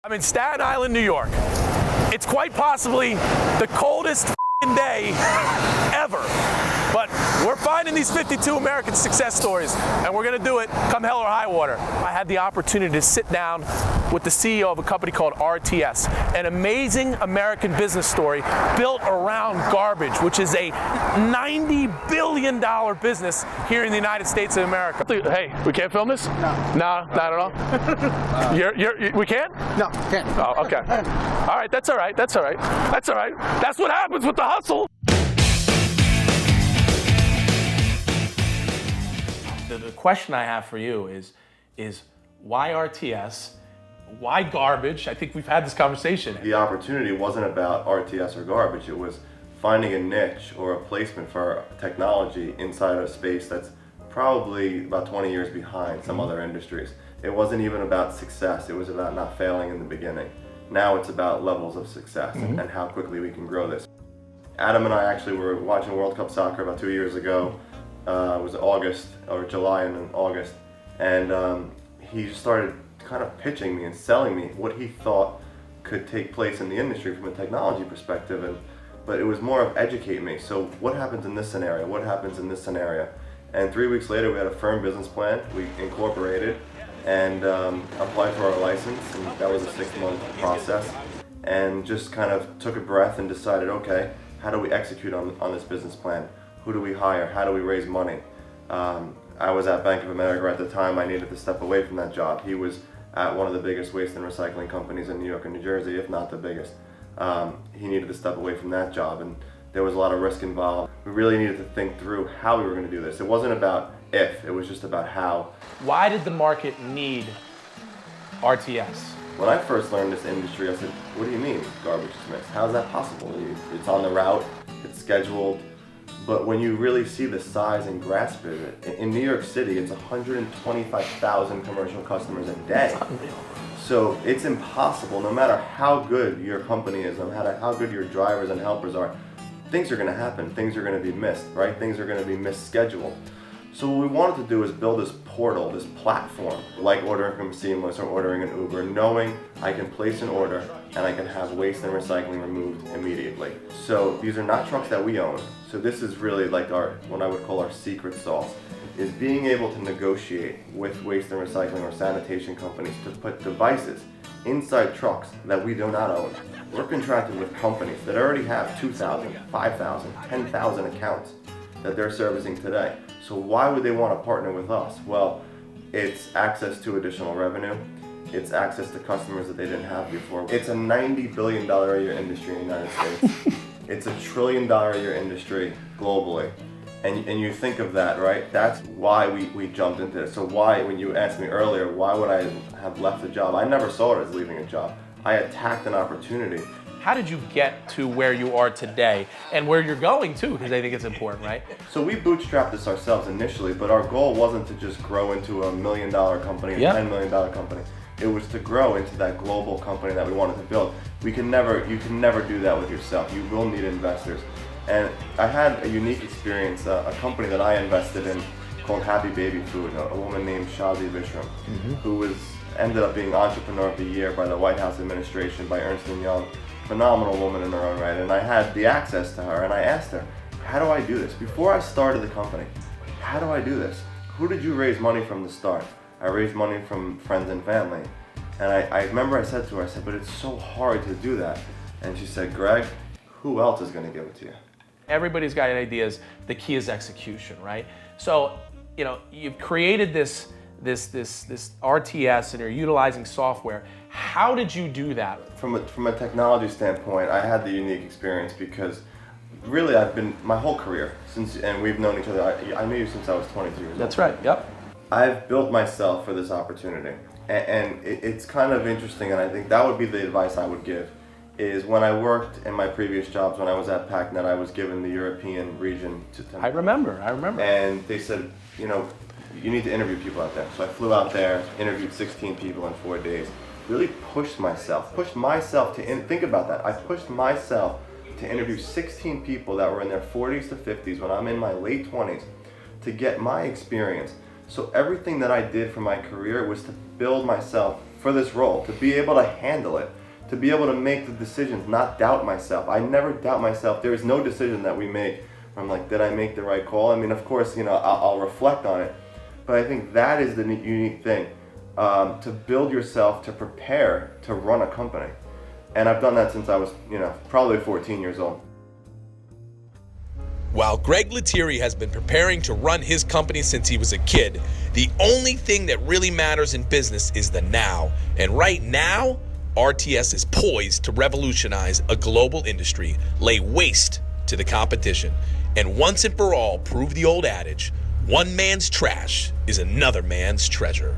I'm in Staten Island, New York. It's quite possibly the coldest day ever. But we're finding these 52 American success stories, and we're gonna do it come hell or high water. I had the opportunity to sit down with the CEO of a company called RTS, an amazing American business story built around garbage, which is a $90 billion business here in the United States of America. Hey, we can't film this? No. No, not at all? We can't? No, can't. Oh, okay. All right, that's all right, that's all right. That's all right. That's what happens with the hustle. The question I have for you is why RTS? Why garbage? I think we've had this conversation. The opportunity wasn't about RTS or garbage. It was finding a niche or a placement for technology inside a space that's probably about 20 years behind some other industries. It wasn't even about success. It was about not failing in the beginning. Now it's about levels of success and how quickly we can grow this. Adam and I actually were watching World Cup soccer about 2 years ago. It was August or July and then August, and he started kind of pitching me and selling me what he thought could take place in the industry from a technology perspective, but it was more of educate me. So what happens in this scenario? What happens in this scenario? And 3 weeks later, we had a firm business plan. We incorporated and applied for our license, and that was a 6-month process. And just kind of took a breath and decided, okay, how do we execute on this business plan? Who do we hire? How do we raise money? I was at Bank of America at the time. I needed to step away from that job. He was at one of the biggest waste and recycling companies in New York and New Jersey, if not the biggest. He needed to step away from that job, and there was a lot of risk involved. We really needed to think through how we were going to do this. It wasn't about if, it was just about how. Why did the market need RTS? When I first learned this industry, I said, what do you mean garbage is mixed? How is that possible? It's on the route, it's scheduled. But when you really see the size and grasp of it, in New York City, it's 125,000 commercial customers a day. So it's impossible, no matter how good your company is, no matter how good your drivers and helpers are, things are going to happen, things are going to be missed, right? Things are going to be misscheduled. So what we wanted to do is build this portal, this platform, like ordering from Seamless or ordering an Uber, knowing I can place an order and I can have waste and recycling removed immediately. So these are not trucks that we own. So this is really like what I would call our secret sauce, is being able to negotiate with waste and recycling or sanitation companies to put devices inside trucks that we do not own. We're contracted with companies that already have 2,000, 5,000, 10,000 accounts that they're servicing today. So why would they want to partner with us? Well, it's access to additional revenue. It's access to customers that they didn't have before. It's a $90 billion a year industry in the United States. It's a $1 trillion a year industry globally. And you think of that, right? That's why we jumped into it. So why, when you asked me earlier, why would I have left a job? I never saw it as leaving a job. I attacked an opportunity. How did you get to where you are today and where you're going too? Because I think it's important, right? So we bootstrapped this ourselves initially, but our goal wasn't to just grow into a $1 million company, a $10 million company. It was to grow into that global company that we wanted to build. You can never do that with yourself. You will need investors. And I had a unique experience, a company that I invested in called Happy Baby Food, a woman named Shazi Vishram, who ended up being Entrepreneur of the Year by the White House administration, by Ernst & Young. Phenomenal woman in her own right, and I had the access to her, and I asked her, how do I do this? Before I started the company, how do I do this? Who did you raise money from to start? I raised money from friends and family. And I remember I said to her, but it's so hard to do that. And she said, Greg, who else is gonna give it to you? Everybody's got ideas. The key is execution, right? So, you've created this RTS and you're utilizing software. How did you do that? From a technology standpoint, I had the unique experience because really I've been my whole career and we've known each other. I knew you since I was 22 years old. That's right. Yep. I've built myself for this opportunity, and it's kind of interesting. And I think that would be the advice I would give. Is when I worked in my previous jobs, when I was at PacNet, I was given the European region to. I remember. And they said, you need to interview people out there. So I flew out there, interviewed 16 people in 4 days. Really pushed myself to think about that. I pushed myself to interview 16 people that were in their 40s to 50s when I'm in my late 20s to get my experience. So everything that I did for my career was to build myself for this role, to be able to handle it, to be able to make the decisions, not doubt myself. I never doubt myself. There is no decision that we make where I'm like, did I make the right call? I mean, of course, you know, I'll reflect on it, but I think that is the unique thing, to build yourself, to prepare to run a company. And I've done that since I was, you know, probably 14 years old. While Greg Lettieri has been preparing to run his company since he was a kid, the only thing that really matters in business is the now. And right now, RTS is poised to revolutionize a global industry, lay waste to the competition, and once and for all prove the old adage, one man's trash is another man's treasure.